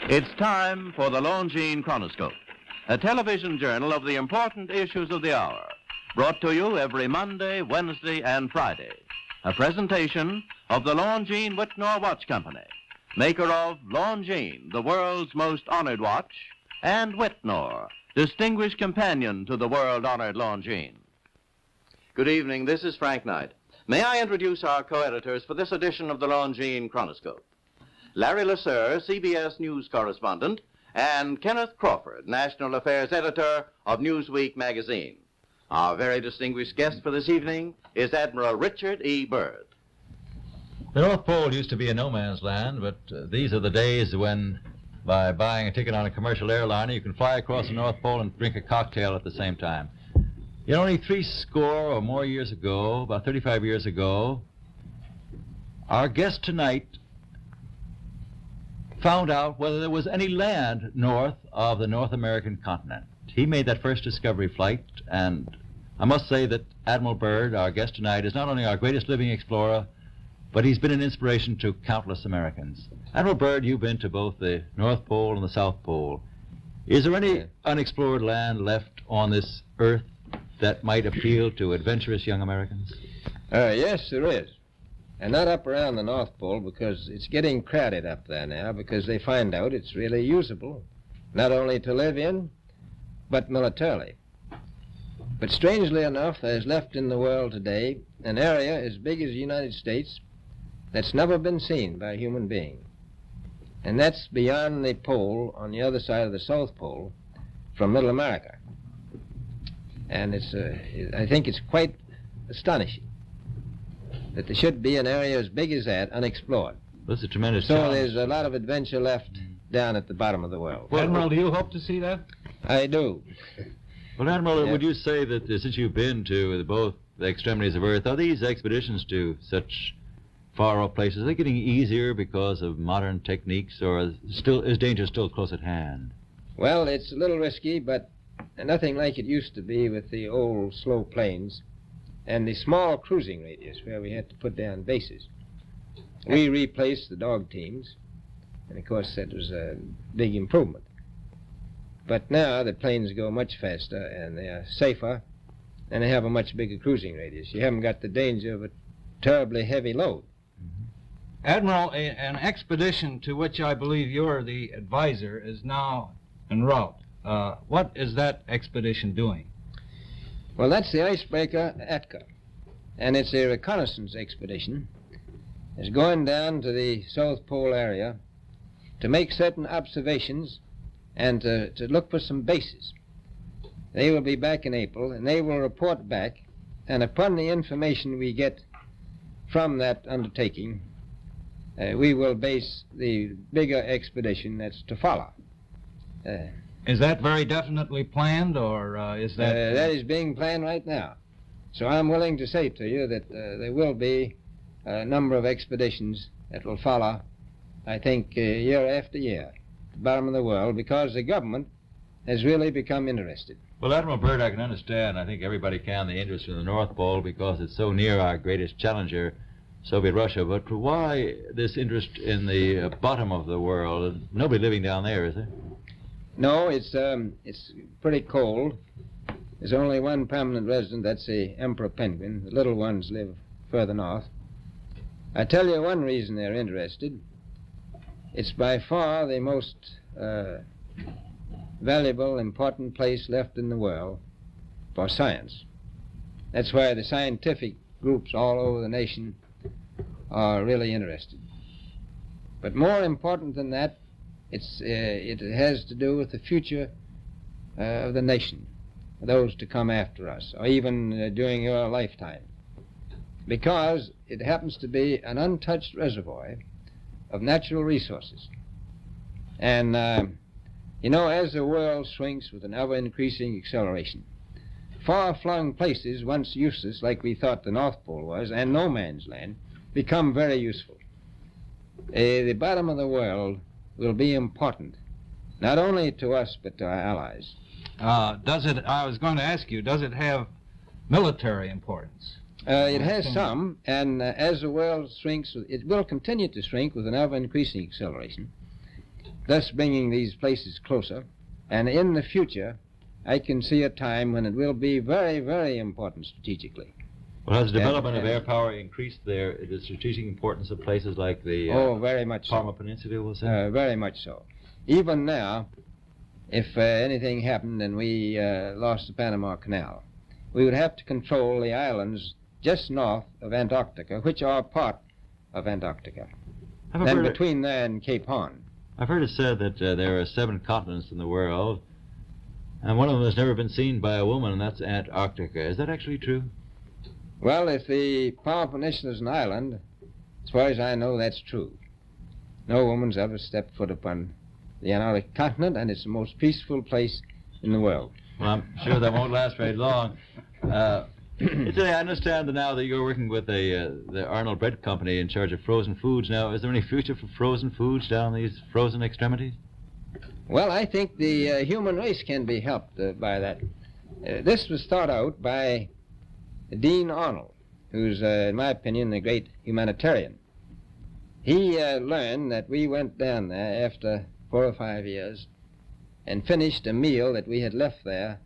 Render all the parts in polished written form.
It's time for the Longines Chronoscope, a television journal of the important issues of the hour, brought to you every Monday, Wednesday, and Friday. A presentation of the Longines Whitnor Watch Company, maker of Longines, the world's most honored watch, and Whitnor, distinguished companion to the world-honored Longines. Good evening, this is Frank Knight. May I introduce our co-editors for this edition of the Longines Chronoscope? Larry Lasser, CBS News correspondent, and Kenneth Crawford, National Affairs Editor of Newsweek magazine. Our very distinguished guest for this evening is Admiral Richard E. Byrd. The North Pole used to be a no-man's land, but these are the days when, by buying a ticket on a commercial airliner, you can fly across the North Pole and drink a cocktail at the same time. Yet only 60 or more years ago, about 35 years ago, our guest tonight found out whether there was any land north of the North American continent. He made that first discovery flight, and I must say that Admiral Byrd, our guest tonight, is not only our greatest living explorer, but he's been an inspiration to countless Americans. Admiral Byrd, you've been to both the North Pole and the South Pole. Is there any unexplored land left on this earth that might appeal to adventurous young Americans? Yes, there is. And not up around the North Pole, because it's getting crowded up there now, because they find out it's really usable, not only to live in, but militarily. But strangely enough, there's left in the world today an area as big as the United States that's never been seen by a human being. And that's beyond the pole, on the other side of the South Pole, from Middle America. And I think it's quite astonishing that there should be an area as big as that unexplored. That's a tremendous So challenge. there's a lot of adventure left down at the bottom of the world. Well, Admiral, do you hope to see that? I do. Well, Admiral, Yeah. would you say that since you've been to both the extremities of Earth, are these expeditions to such far-off places, are they getting easier because of modern techniques, or is danger still close at hand? Well, it's a little risky, but nothing like it used to be with the old slow planes and the small cruising radius where we had to put down bases. We replaced the dog teams, and of course that was a big improvement. But now the planes go much faster and they are safer, and they have a much bigger cruising radius. You haven't got the danger of a terribly heavy load. Admiral, an expedition to which I believe you're the advisor is now en route. What is that expedition doing? Well, that's the icebreaker Atka, and it's a reconnaissance expedition. It's going down to the South Pole area to make certain observations and to look for some bases. They will be back in April, and they will report back, and upon the information we get from that undertaking, we will base the bigger expedition that's to follow. Is that very definitely planned, or is that... That is being planned right now. So I'm willing to say to you that there will be a number of expeditions that will follow, I think, year after year, at the bottom of the world, because the government has really become interested. Well, Admiral Byrd, I can understand, I think everybody can, the interest in the North Pole because it's so near our greatest challenger, Soviet Russia. But why this interest in the bottom of the world? Nobody living down there, is there? No, it's pretty cold. There's only one permanent resident, that's the emperor penguin. The little ones live further north. I tell you one reason they're interested. It's by far the most valuable, important place left in the world for science. That's why the scientific groups all over the nation are really interested. But more important than that, it has to do with the future of the nation, those to come after us, or even during your lifetime, because it happens to be an untouched reservoir of natural resources. And, you know, as the world shrinks with an ever-increasing acceleration, far-flung places, once useless, like we thought the North Pole was, and no man's land, become very useful. The bottom of the world will be important, not only to us, but to our allies. I was going to ask you, does it have military importance? It has some, and as the world shrinks, it will continue to shrink with an ever-increasing acceleration. thus bringing these places closer. And in the future, I can see a time when it will be very, very important strategically. Well, has the development of air power increased the strategic importance of places like the very much Parma so. Peninsula, was it? Very much so. Even now, if anything happened and we lost the Panama Canal, we would have to control the islands just north of Antarctica, which are part of Antarctica, and between there and Cape Horn. I've heard it said that there are 7 continents in the world, and one of them has never been seen by a woman, and that's Antarctica. Is that actually true? Well, if the Palm Peninsula is an island, as far as I know, that's true. No woman's ever stepped foot upon the Antarctic continent, and it's the most peaceful place in the world. Well, I'm sure that won't last very long. I understand that now that you're working with the Arnold Bread Company in charge of frozen foods. Now, is there any future for frozen foods down these frozen extremities? Well, I think the human race can be helped by that. This was thought out by Dean Arnold, who's, in my opinion, a great humanitarian. He learned that we went down there after 4 or 5 years and finished a meal that we had left there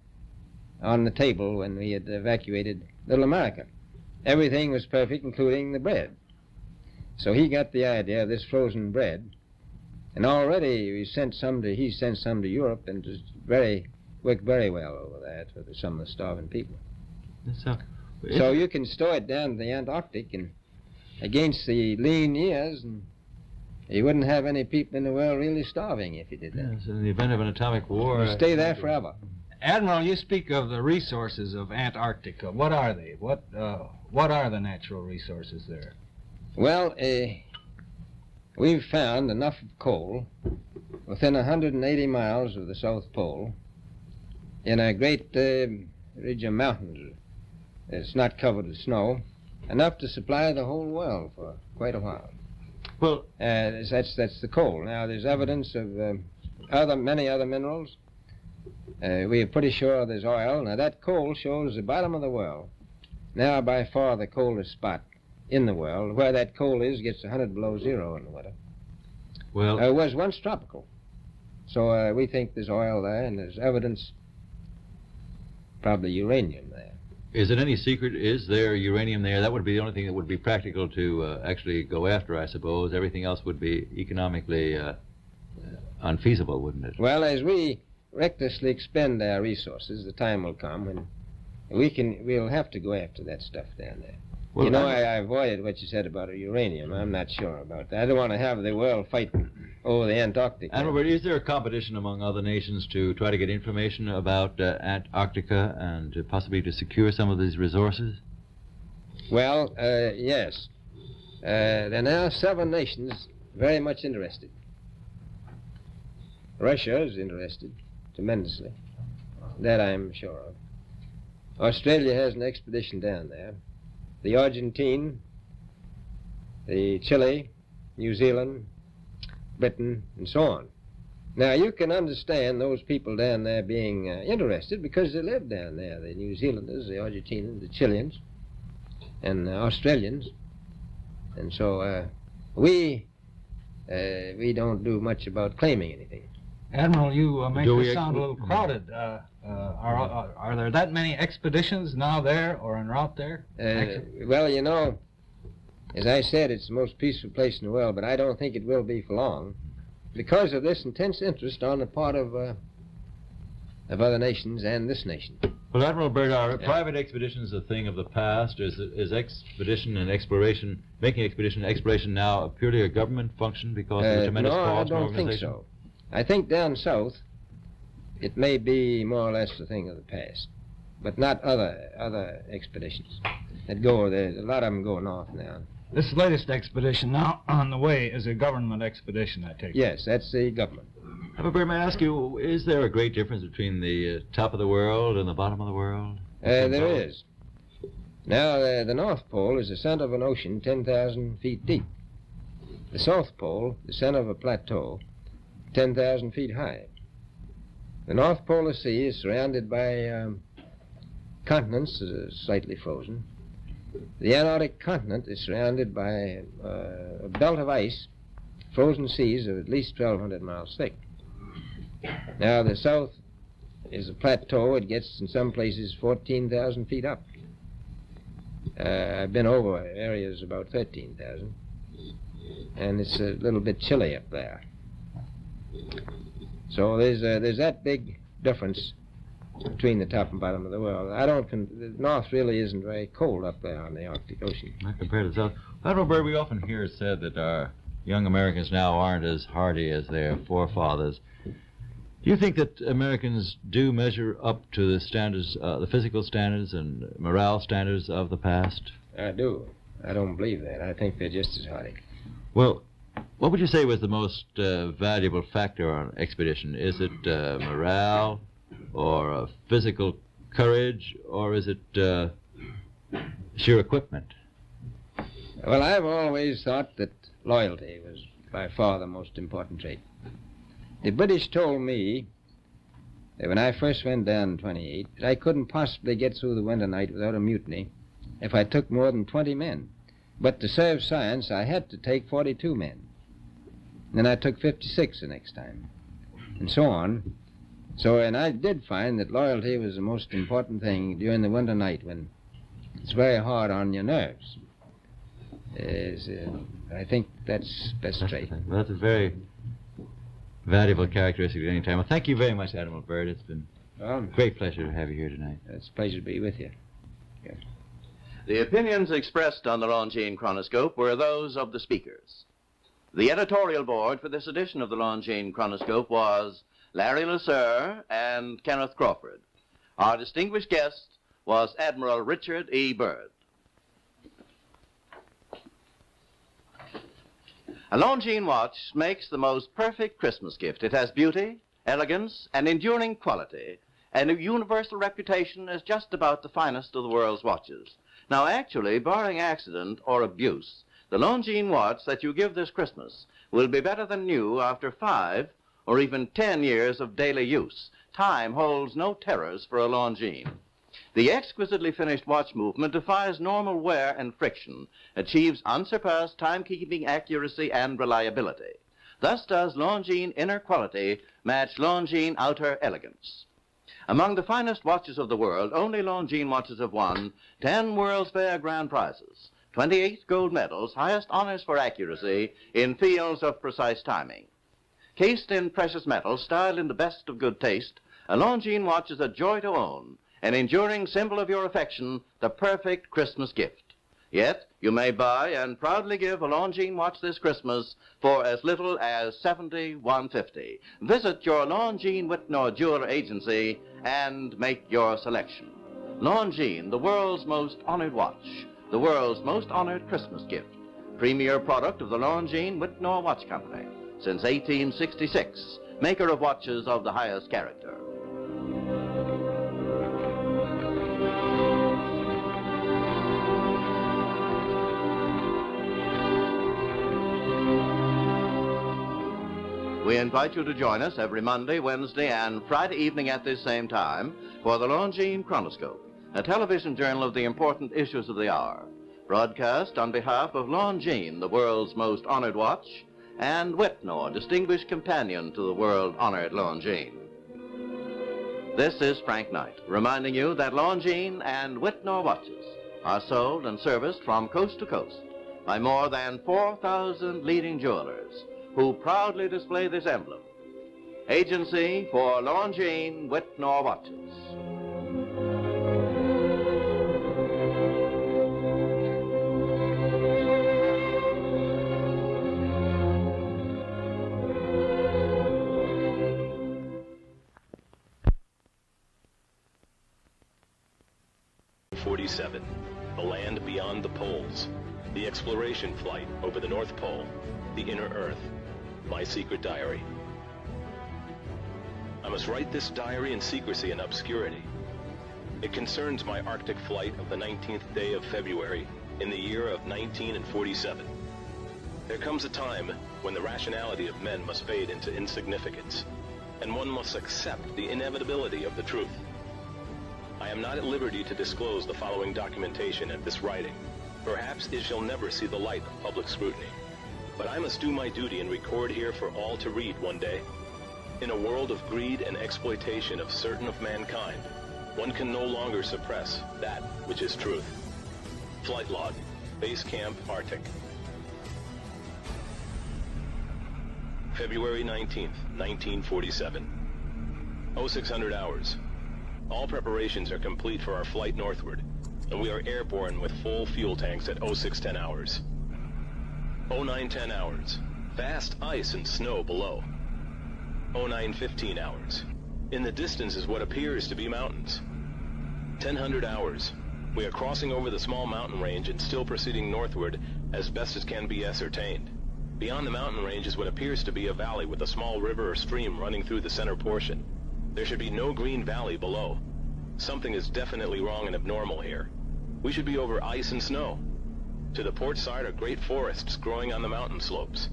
on the table when we had evacuated Little America. Everything was perfect, including the bread. So he got the idea of this frozen bread, and already he sent some to Europe, and it worked very well over there for some of the starving people. So you can store it down in the Antarctic and against the lean years, and you wouldn't have any people in the world really starving if you did that. Yes, in the event of an atomic war. You'd stay there forever. Admiral, you speak of the resources of Antarctica. What are they? What are the natural resources there? Well, we've found enough of coal within 180 miles of the South Pole in a great ridge of mountains. It's not covered with snow, enough to supply the whole world for quite a while. Well, that's the coal. Now, there's evidence of many other minerals. We are pretty sure there's oil. Now, that coal shows the bottom of the world. Now, by far the coldest spot in the world. Where that coal is gets 100 below zero in the winter. Well, it was once tropical. So we think there's oil there, and there's evidence, probably uranium there. Is it any secret? Is there uranium there? That would be the only thing that would be practical to actually go after, I suppose. Everything else would be economically unfeasible, wouldn't it? Well, as we recklessly expend our resources, the time will come when we'll have to go after that stuff down there. Well, you know, I avoided what you said about uranium. I'm not sure about that. I don't want to have the world fighting over the Antarctic. Admiral, is there a competition among other nations to try to get information about Antarctica and possibly to secure some of these resources? Well, yes. There are now 7 nations very much interested. Russia is interested tremendously. That I'm sure of. Australia has an expedition down there. The Argentine, the Chile, New Zealand, Britain, and so on. Now, you can understand those people down there being interested because they live down there, the New Zealanders, the Argentinians, the Chileans, and the Australians. And so we don't do much about claiming anything. Admiral, you make this sound a little crowded. Are there that many expeditions now there or en route there? Well, you know, as I said, it's the most peaceful place in the world, but I don't think it will be for long because of this intense interest on the part of other nations and this nation. Well, Admiral Byrd, are private expeditions a thing of the past? Is expedition and exploration, making expedition and exploration now purely a government function because of the tremendous cost and organization? No, I don't think so. I think down south it may be more or less a thing of the past, but not other expeditions that go there. A lot of them go north now. This latest expedition now on the way is a government expedition, I take it. Yes, that's the government. Admiral Byrd, may I ask you, is there a great difference between the top of the world and the bottom of the world? There is. Now, the North Pole is the center of an ocean 10,000 feet deep. The South Pole, the center of a plateau, 10,000 feet high. The North Polar Sea is surrounded by continents slightly frozen. The Antarctic continent is surrounded by a belt of ice frozen seas of at least 1,200 miles thick. Now, the south is a plateau. It gets, in some places, 14,000 feet up. I've been over areas about 13,000, and it's a little bit chilly up there. So there's that big difference between the top and bottom of the world. The north really isn't very cold up there on the Arctic Ocean. Not compared to the south. Admiral Byrd, we often hear it said that our young Americans now aren't as hardy as their forefathers. Do you think that Americans do measure up to the standards, the physical standards and morale standards of the past? I do. I don't believe that. I think they're just as hardy. Well, what would you say was the most valuable factor on an expedition? Is it morale, or physical courage, or is it sheer equipment? Well, I've always thought that loyalty was by far the most important trait. The British told me that when I first went down in 28, that I couldn't possibly get through the winter night without a mutiny if I took more than 20 men. But to serve science, I had to take 42 men. Then I took 56 the next time, and so on. And I did find that loyalty was the most important thing during the winter night when it's very hard on your nerves. I think that's best trait. Well, that's a very valuable characteristic at any time. Well, thank you very much, Admiral Byrd. It's been a great pleasure to have you here tonight. It's a pleasure to be with you. Yeah. The opinions expressed on the Longines Chronoscope were those of the speakers. The editorial board for this edition of the Longines Chronoscope was Larry Lasser and Kenneth Crawford. Our distinguished guest was Admiral Richard E. Byrd. A Longines watch makes the most perfect Christmas gift. It has beauty, elegance, and enduring quality, and a universal reputation as just about the finest of the world's watches. Now, actually, barring accident or abuse, the Longines watch that you give this Christmas will be better than new after 5 or even 10 years of daily use. Time holds no terrors for a Longines. The exquisitely finished watch movement defies normal wear and friction, achieves unsurpassed timekeeping accuracy and reliability. Thus does Longines inner quality match Longines outer elegance. Among the finest watches of the world, only Longines watches have won 10 World's Fair grand prizes, 28 gold medals, highest honors for accuracy in fields of precise timing. Cased in precious metals, styled in the best of good taste, a Longines watch is a joy to own, an enduring symbol of your affection, the perfect Christmas gift. Yet, you may buy and proudly give a Longines watch this Christmas for as little as $71.50. Visit your Longines Whitnor Jeweler Agency and make your selection. Longines, the world's most honored watch, the world's most honored Christmas gift. Premier product of the Longines Whitnor Watch Company. Since 1866, maker of watches of the highest character. We invite you to join us every Monday, Wednesday, and Friday evening at this same time for the Longines Chronoscope, a television journal of the important issues of the hour, broadcast on behalf of Longines, the world's most honored watch, and Whitnor, distinguished companion to the world-honored Longines. This is Frank Knight, reminding you that Longines and Whitnor watches are sold and serviced from coast to coast by more than 4,000 leading jewelers who proudly display this emblem. Agency for Longines Whitnor watches. The land beyond the poles, the exploration flight over the North Pole, the inner Earth, my secret diary. I must write this diary in secrecy and obscurity. It concerns my Arctic flight of the 19th day of February in the year of 1947. There comes a time when the rationality of men must fade into insignificance, and one must accept the inevitability of the truth. I am not at liberty to disclose the following documentation at this writing. Perhaps it shall never see the light of public scrutiny. But I must do my duty and record here for all to read one day. In a world of greed and exploitation of certain of mankind, one can no longer suppress that which is truth. Flight log, Base Camp, Arctic. February 19th, 1947. 0600 hours. All preparations are complete for our flight northward, and we are airborne with full fuel tanks at 0610 hours. 0910 hours. Vast ice and snow below. 0915 hours. In the distance is what appears to be mountains. 1000 hours. We are crossing over the small mountain range and still proceeding northward as best as can be ascertained. Beyond the mountain range is what appears to be a valley with a small river or stream running through the center portion. There should be no green valley below. Something is definitely wrong and abnormal here. We should be over ice and snow. To the port side are great forests growing on the mountain slopes.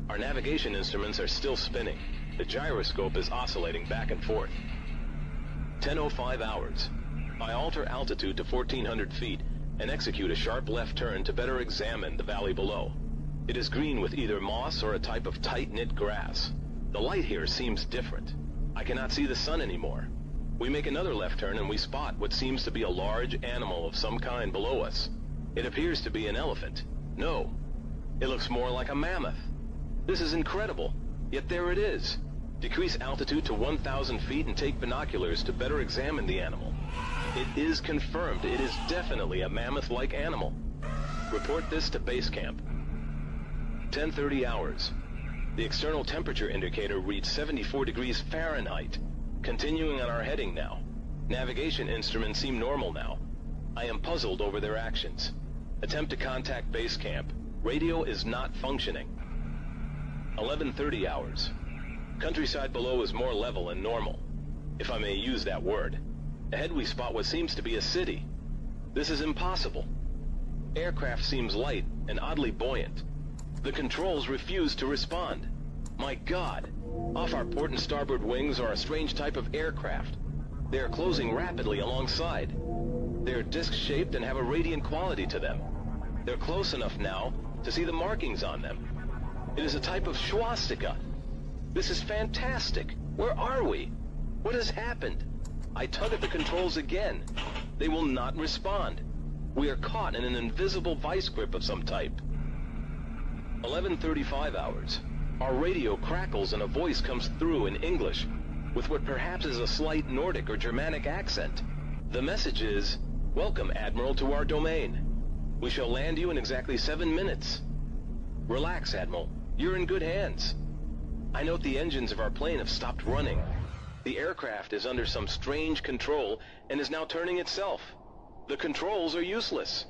Our navigation instruments are still spinning. The gyroscope is oscillating back and forth. 10:05 hours. I alter altitude to 1400 feet and execute a sharp left turn to better examine the valley below. It is green with either moss or a type of tight-knit grass. The light here seems different. I cannot see the sun anymore. We make another left turn and we spot what seems to be a large animal of some kind below us. It appears to be an elephant. No, it looks more like a mammoth. This is incredible, yet there it is. Decrease altitude to 1,000 feet and take binoculars to better examine the animal. It is confirmed. It is definitely a mammoth-like animal. Report this to base camp. 10:30 hours. The external temperature indicator reads 74 degrees Fahrenheit. Continuing on our heading now. Navigation instruments seem normal now. I am puzzled over their actions. Attempt to contact base camp. Radio is not functioning. 11:30 hours. Countryside below is more level and normal, if I may use that word. Ahead we spot what seems to be a city. This is impossible. Aircraft seems light and oddly buoyant. The controls refuse to respond. My God! Off our port and starboard wings are a strange type of aircraft. They are closing rapidly alongside. They are disc-shaped and have a radiant quality to them. They're close enough now to see the markings on them. It is a type of swastika. This is fantastic. Where are we? What has happened? I tug at the controls again. They will not respond. We are caught in an invisible vice grip of some type. 11:35 hours. Our radio crackles and a voice comes through in English, with what perhaps is a slight Nordic or Germanic accent. The message is, "Welcome, Admiral, to our domain. We shall land you in exactly 7 minutes. Relax, Admiral. You're in good hands." I note the engines of our plane have stopped running. The aircraft is under some strange control and is now turning itself. The controls are useless.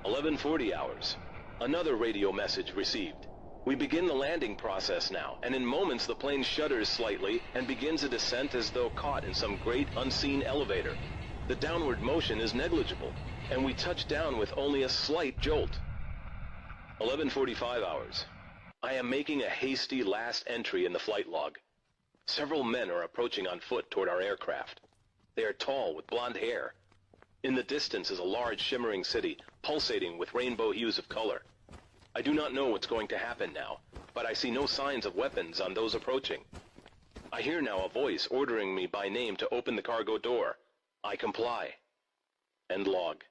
11:40 hours. Another radio message received. We begin the landing process now, and in moments the plane shudders slightly and begins a descent as though caught in some great unseen elevator. The downward motion is negligible, and we touch down with only a slight jolt. 11:45 hours. I am making a hasty last entry in the flight log. Several men are approaching on foot toward our aircraft. They are tall, with blonde hair. In the distance is a large shimmering city, pulsating with rainbow hues of color. I do not know what's going to happen now, but I see no signs of weapons on those approaching. I hear now a voice ordering me by name to open the cargo door. I comply. End log.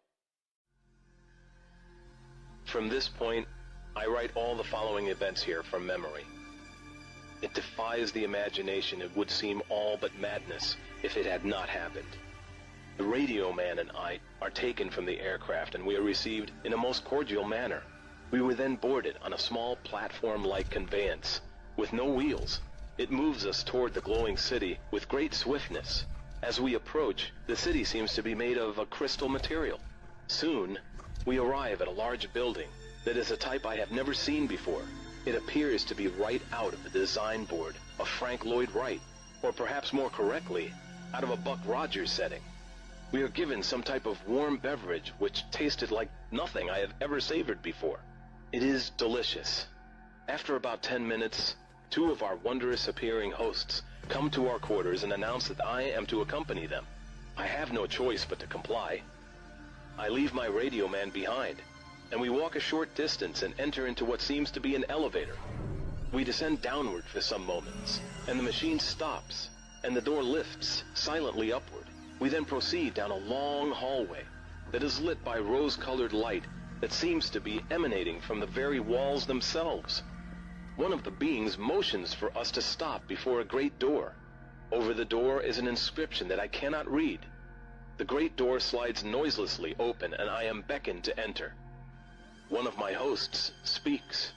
From this point, I write all the following events here from memory. It defies the imagination. It would seem all but madness if it had not happened. The radio man and I are taken from the aircraft, and we are received in a most cordial manner. We were then boarded on a small platform-like conveyance with no wheels. It moves us toward the glowing city with great swiftness. As we approach, the city seems to be made of a crystal material. Soon, we arrive at a large building that is a type I have never seen before. It appears to be right out of the design board of Frank Lloyd Wright, or perhaps more correctly, out of a Buck Rogers setting. We are given some type of warm beverage which tasted like nothing I have ever savored before. It is delicious. After about 10 minutes, 2 of our wondrous appearing hosts come to our quarters and announce that I am to accompany them. I have no choice but to comply. I leave my radio man behind. and we walk a short distance and enter into what seems to be an elevator. We descend downward for some moments, and the machine stops, and the door lifts silently upward. We then proceed down a long hallway that is lit by rose-colored light that seems to be emanating from the very walls themselves. One of the beings motions for us to stop before a great door. Over the door is an inscription that I cannot read. The great door slides noiselessly open, and I am beckoned to enter. One of my hosts speaks.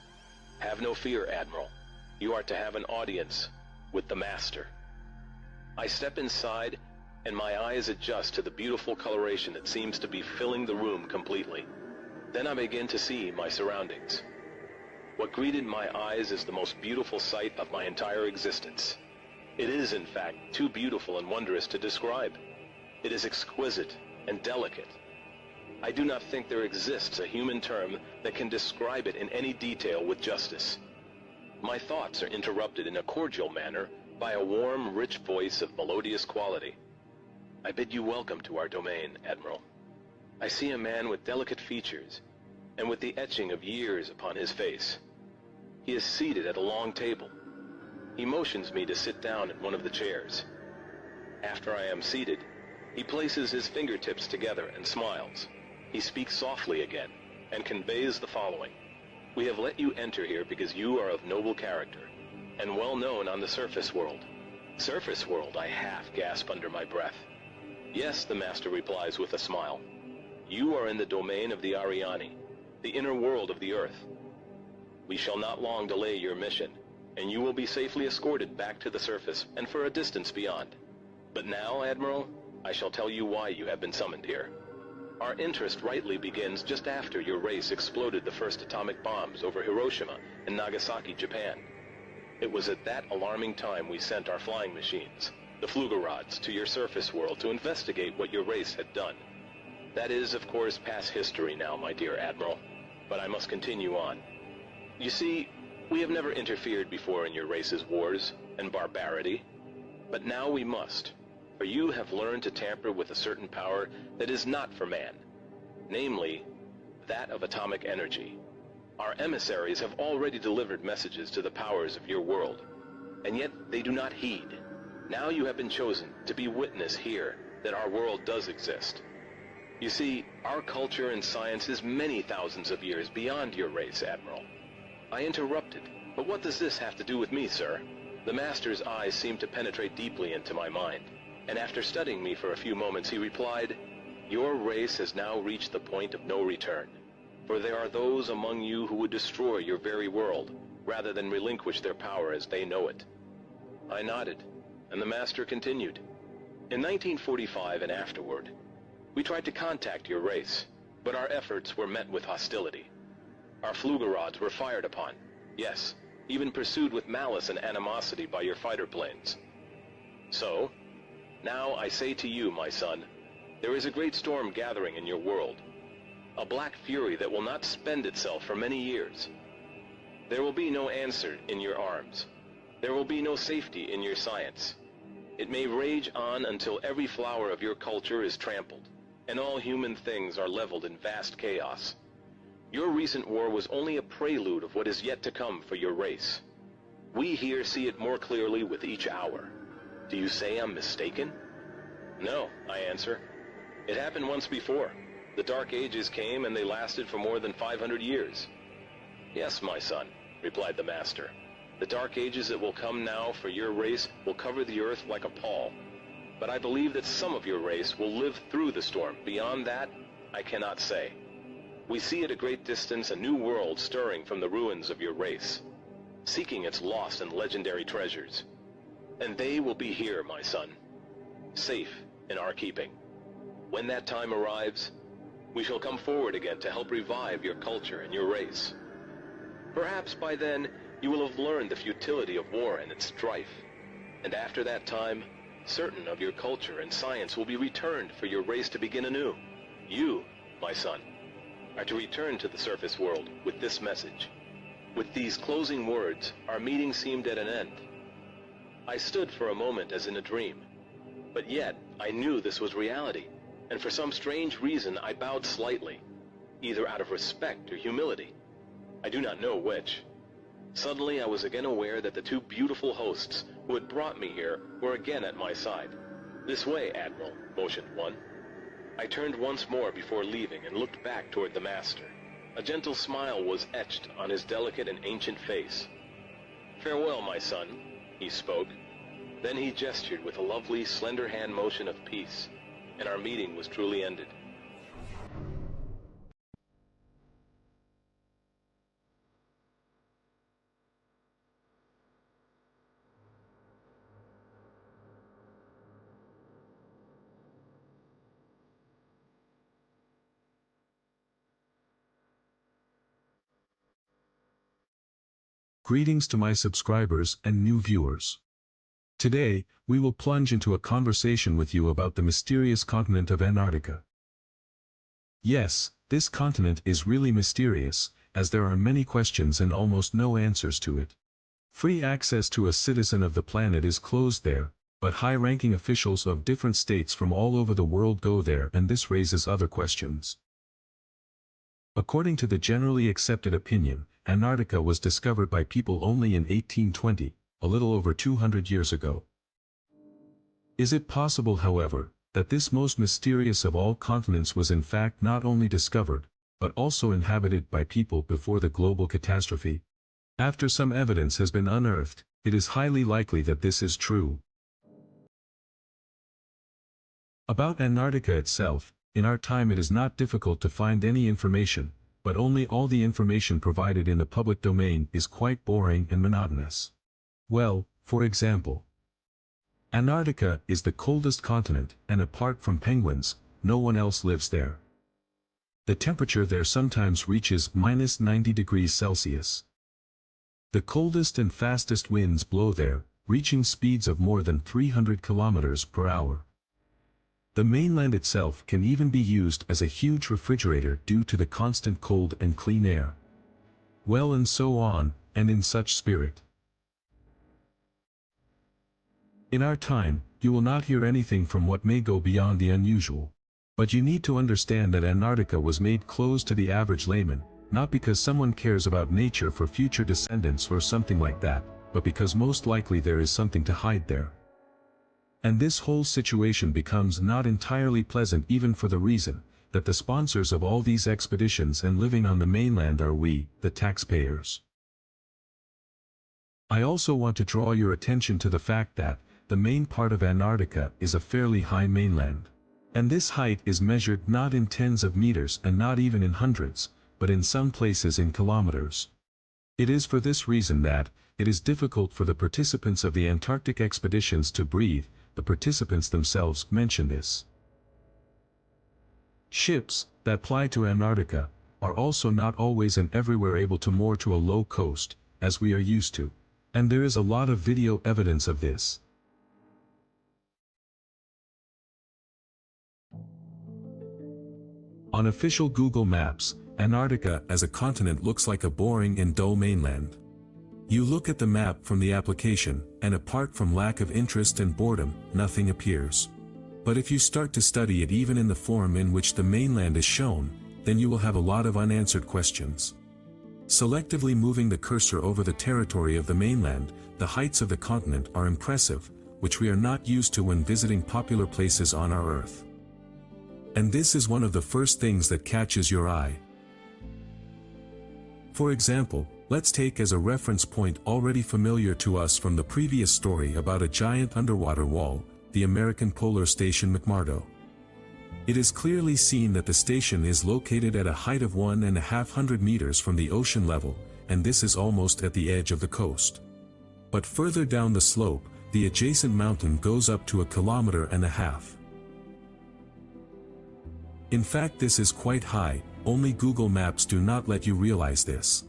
"Have no fear, Admiral. You are to have an audience with the Master." I step inside, and my eyes adjust to the beautiful coloration that seems to be filling the room completely. Then I begin to see my surroundings. What greeted my eyes is the most beautiful sight of my entire existence. It is, in fact, too beautiful and wondrous to describe. It is exquisite and delicate. I do not think there exists a human term that can describe it in any detail with justice. My thoughts are interrupted in a cordial manner by a warm, rich voice of melodious quality. "I bid you welcome to our domain, Admiral." I see a man with delicate features and with the etching of years upon his face. He is seated at a long table. He motions me to sit down in one of the chairs. After I am seated, he places his fingertips together and smiles. He speaks softly again and conveys the following. "We have let you enter here because you are of noble character and well known on the surface world." "Surface world?" I half gasp under my breath. "Yes," the Master replies with a smile. "You are in the domain of the Ariani, the inner world of the earth. We shall not long delay your mission, and you will be safely escorted back to the surface and for a distance beyond. But now, Admiral, I shall tell you why you have been summoned here. Our interest rightly begins just after your race exploded the first atomic bombs over Hiroshima and Nagasaki, Japan. It was at that alarming time we sent our flying machines, the Flugerods, to your surface world to investigate what your race had done. That is, of course, past history now, my dear Admiral, but I must continue on. You see, we have never interfered before in your race's wars and barbarity, but now we must. For you have learned to tamper with a certain power that is not for man, namely, that of atomic energy. Our emissaries have already delivered messages to the powers of your world, and yet they do not heed. Now you have been chosen to be witness here that our world does exist. You see, our culture and science is many thousands of years beyond your race, Admiral." I interrupted. "But what does this have to do with me, sir?" The Master's eyes seemed to penetrate deeply into my mind, and after studying me for a few moments, he replied, "Your race has now reached the point of no return, for there are those among you who would destroy your very world, rather than relinquish their power as they know it." I nodded, and the Master continued, "In 1945 and afterward, we tried to contact your race, but our efforts were met with hostility. Our Flugerods were fired upon, yes, even pursued with malice and animosity by your fighter planes. So, now I say to you, my son, there is a great storm gathering in your world, a black fury that will not spend itself for many years. There will be no answer in your arms. There will be no safety in your science. It may rage on until every flower of your culture is trampled, and all human things are leveled in vast chaos. Your recent war was only a prelude of what is yet to come for your race. We here see it more clearly with each hour. Do you say I'm mistaken?" "No," I answer. "It happened once before. The Dark Ages came and they lasted for more than 500 years. "Yes, my son," replied the Master. "The Dark Ages that will come now for your race will cover the earth like a pall. But I believe that some of your race will live through the storm. Beyond that, I cannot say. We see at a great distance a new world stirring from the ruins of your race, seeking its lost and legendary treasures. And they will be here, my son, safe in our keeping. When that time arrives, we shall come forward again to help revive your culture and your race. Perhaps by then you will have learned the futility of war and its strife, and after that time, certain of your culture and science will be returned for your race to begin anew. You, my son, are to return to the surface world with this message." With these closing words, our meeting seemed at an end. I stood for a moment as in a dream, but yet I knew this was reality, and for some strange reason I bowed slightly. either out of respect or humility. I do not know which. Suddenly I was again aware that the two beautiful hosts who had brought me here were again at my side. "This way, Admiral," motioned one. I turned once more before leaving and looked back toward the master. A gentle smile was etched on his delicate and ancient face. "Farewell, my son," he spoke. Then he gestured with a lovely, slender hand motion of peace, and our meeting was truly ended. Greetings to my subscribers and new viewers. Today, we will plunge into a conversation with you about the mysterious continent of Antarctica. Yes, this continent is really mysterious, as there are many questions and almost no answers to it. Free access to a citizen of the planet is closed there, but high-ranking officials of different states from all over the world go there, and this raises other questions. According to the generally accepted opinion, Antarctica was discovered by people only in 1820, a little over 200 years ago. Is it possible, however, that this most mysterious of all continents was in fact not only discovered, but also inhabited by people before the global catastrophe? After some evidence has been unearthed, it is highly likely that this is true. About Antarctica itself, in our time it is not difficult to find any information, but only all the information provided in the public domain is quite boring and monotonous. Well, for example, Antarctica is the coldest continent, and apart from penguins, no one else lives there. The temperature there sometimes reaches -90 degrees Celsius. The coldest and fastest winds blow there, reaching speeds of more than 300 kilometers per hour. The mainland itself can even be used as a huge refrigerator due to the constant cold and clean air. Well, and so on, and in such spirit. In our time, you will not hear anything from what may go beyond the unusual. But you need to understand that Antarctica was made closed to the average layman, not because someone cares about nature for future descendants or something like that, but because most likely there is something to hide there. And this whole situation becomes not entirely pleasant even for the reason that the sponsors of all these expeditions and living on the mainland are we, the taxpayers. I also want to draw your attention to the fact that the main part of Antarctica is a fairly high mainland. And this height is measured not in tens of meters and not even in hundreds, but in some places in kilometers. It is for this reason that it is difficult for the participants of the Antarctic expeditions to breathe. The participants themselves mention this. Ships that ply to Antarctica are also not always and everywhere able to moor to a low coast, as we are used to, and there is a lot of video evidence of this. On official Google Maps, Antarctica as a continent looks like a boring and dull mainland. You look at the map from the application, and apart from lack of interest and boredom, nothing appears. But if you start to study it even in the form in which the mainland is shown, then you will have a lot of unanswered questions. Selectively moving the cursor over the territory of the mainland, the heights of the continent are impressive, which we are not used to when visiting popular places on our Earth. And this is one of the first things that catches your eye. For example, let's take as a reference point already familiar to us from the previous story about a giant underwater wall, the American polar station McMurdo. It is clearly seen that the station is located at a height of 150 meters from the ocean level, and this is almost at the edge of the coast. But further down the slope, the adjacent mountain goes up to 1.5 kilometers. In fact, this is quite high, only Google Maps do not let you realize this.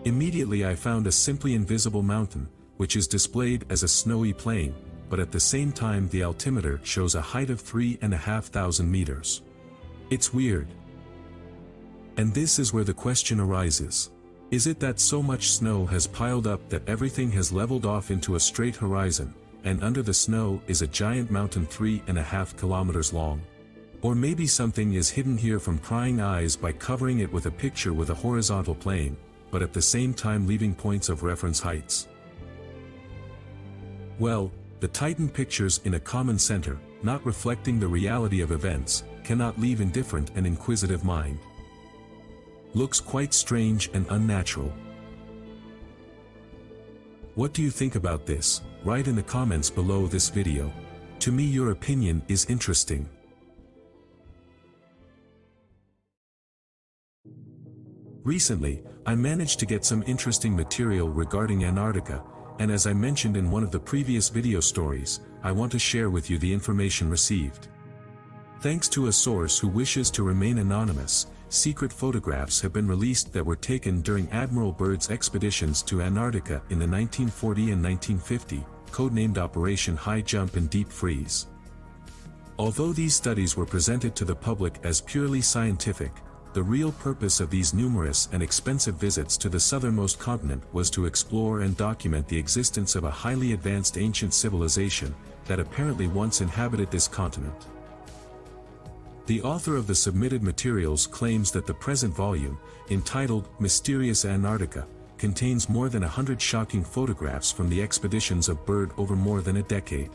Immediately I found a simply invisible mountain, which is displayed as a snowy plain, but at the same time the altimeter shows a height of 3,500 meters. It's weird. And this is where the question arises. Is it that so much snow has piled up that everything has leveled off into a straight horizon, and under the snow is a giant mountain 3.5 kilometers long? Or maybe something is hidden here from prying eyes by covering it with a picture with a horizontal plane, but at the same time leaving points of reference heights. Well, the Titan pictures in a common center, not reflecting the reality of events, cannot leave indifferent and inquisitive mind. Looks quite strange and unnatural. What do you think about this? Write in the comments below this video. To me, your opinion is interesting. Recently, I managed to get some interesting material regarding Antarctica, and as I mentioned in one of the previous video stories, I want to share with you the information received. Thanks to a source who wishes to remain anonymous, secret photographs have been released that were taken during Admiral Byrd's expeditions to Antarctica in the 1940 and 1950, codenamed Operation High Jump and Deep Freeze. Although these studies were presented to the public as purely scientific, the real purpose of these numerous and expensive visits to the southernmost continent was to explore and document the existence of a highly advanced ancient civilization that apparently once inhabited this continent. The author of the submitted materials claims that the present volume, entitled Mysterious Antarctica, contains more than 100 shocking photographs from the expeditions of Byrd over more than a decade.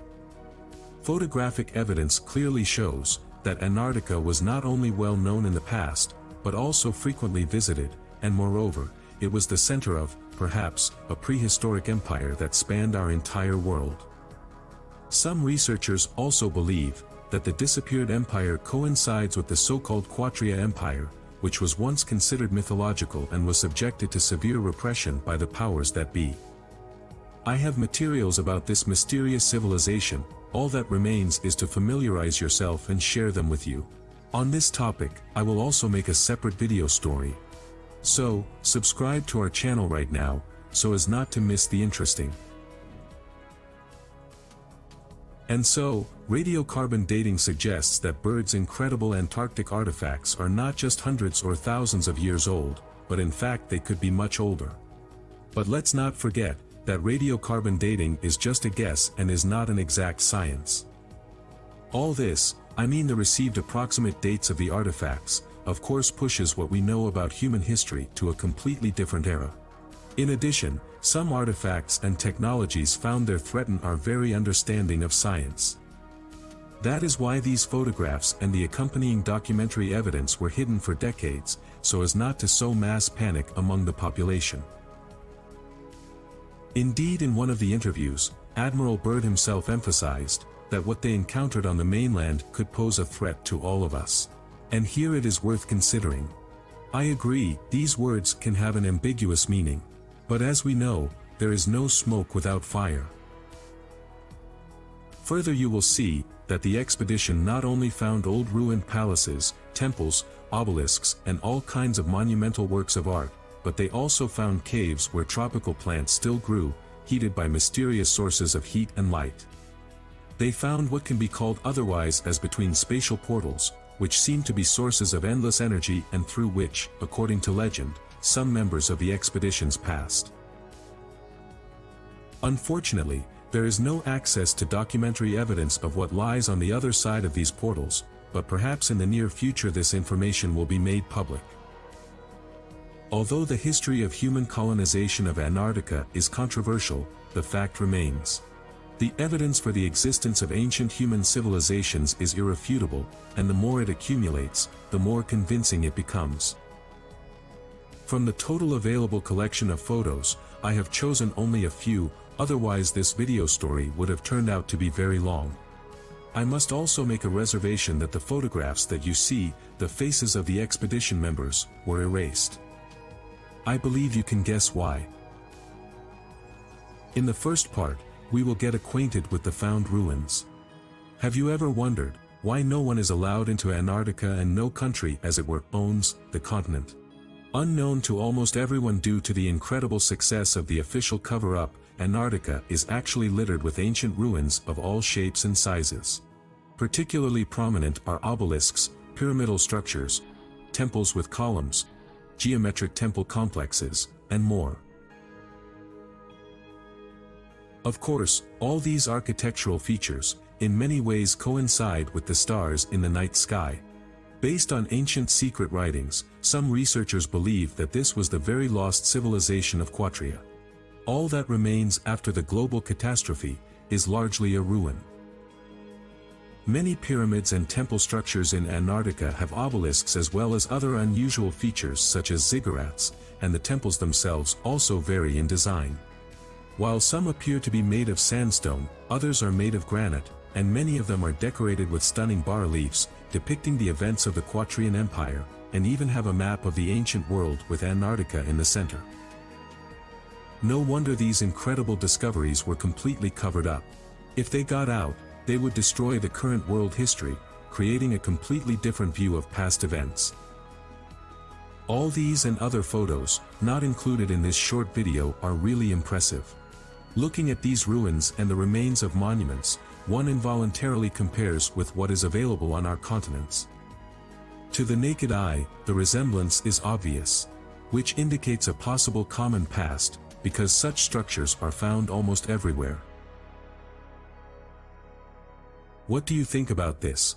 Photographic evidence clearly shows that Antarctica was not only well known in the past, but also frequently visited, and moreover, it was the center of, perhaps, a prehistoric empire that spanned our entire world. Some researchers also believe that the disappeared empire coincides with the so-called Quatria Empire, which was once considered mythological and was subjected to severe repression by the powers that be. I have materials about this mysterious civilization, all that remains is to familiarize yourself and share them with you. On this topic, I will also make a separate video story. So, subscribe to our channel right now, so as not to miss the interesting. And so, radiocarbon dating suggests that Byrd's incredible Antarctic artifacts are not just hundreds or thousands of years old, but in fact they could be much older. But let's not forget that radiocarbon dating is just a guess and is not an exact science. All this, I mean the received approximate dates of the artifacts, of course pushes what we know about human history to a completely different era. In addition, some artifacts and technologies found there threaten our very understanding of science. That is why these photographs and the accompanying documentary evidence were hidden for decades, so as not to sow mass panic among the population. Indeed, in one of the interviews, Admiral Byrd himself emphasized that what they encountered on the mainland could pose a threat to all of us. And here it is worth considering. I agree, these words can have an ambiguous meaning. But as we know, there is no smoke without fire. Further, you will see that the expedition not only found old ruined palaces, temples, obelisks, and all kinds of monumental works of art, but they also found caves where tropical plants still grew, heated by mysterious sources of heat and light. They found what can be called otherwise as between spatial portals, which seem to be sources of endless energy and through which, according to legend, some members of the expeditions passed. Unfortunately, there is no access to documentary evidence of what lies on the other side of these portals, but perhaps in the near future this information will be made public. Although the history of human colonization of Antarctica is controversial, the fact remains. The evidence for the existence of ancient human civilizations is irrefutable, and the more it accumulates, the more convincing it becomes. From the total available collection of photos, I have chosen only a few, otherwise this video story would have turned out to be very long. I must also make a reservation that the photographs that you see, the faces of the expedition members, were erased. I believe you can guess why. In the first part, we will get acquainted with the found ruins. Have you ever wondered why no one is allowed into Antarctica and no country, as it were, owns the continent? Unknown to almost everyone due to the incredible success of the official cover-up, Antarctica is actually littered with ancient ruins of all shapes and sizes. Particularly prominent are obelisks, pyramidal structures, temples with columns, geometric temple complexes, and more. Of course, all these architectural features, in many ways coincide with the stars in the night sky. Based on ancient secret writings, some researchers believe that this was the very lost civilization of Quatria. All that remains after the global catastrophe is largely a ruin. Many pyramids and temple structures in Antarctica have obelisks as well as other unusual features such as ziggurats, and the temples themselves also vary in design. While some appear to be made of sandstone, others are made of granite, and many of them are decorated with stunning bas-reliefs depicting the events of the Quatrian Empire, and even have a map of the ancient world with Antarctica in the center. No wonder these incredible discoveries were completely covered up. If they got out, they would destroy the current world history, creating a completely different view of past events. All these and other photos, not included in this short video, are really impressive. Looking at these ruins and the remains of monuments, one involuntarily compares with what is available on our continents. To the naked eye, the resemblance is obvious, which indicates a possible common past, because such structures are found almost everywhere. What do you think about this?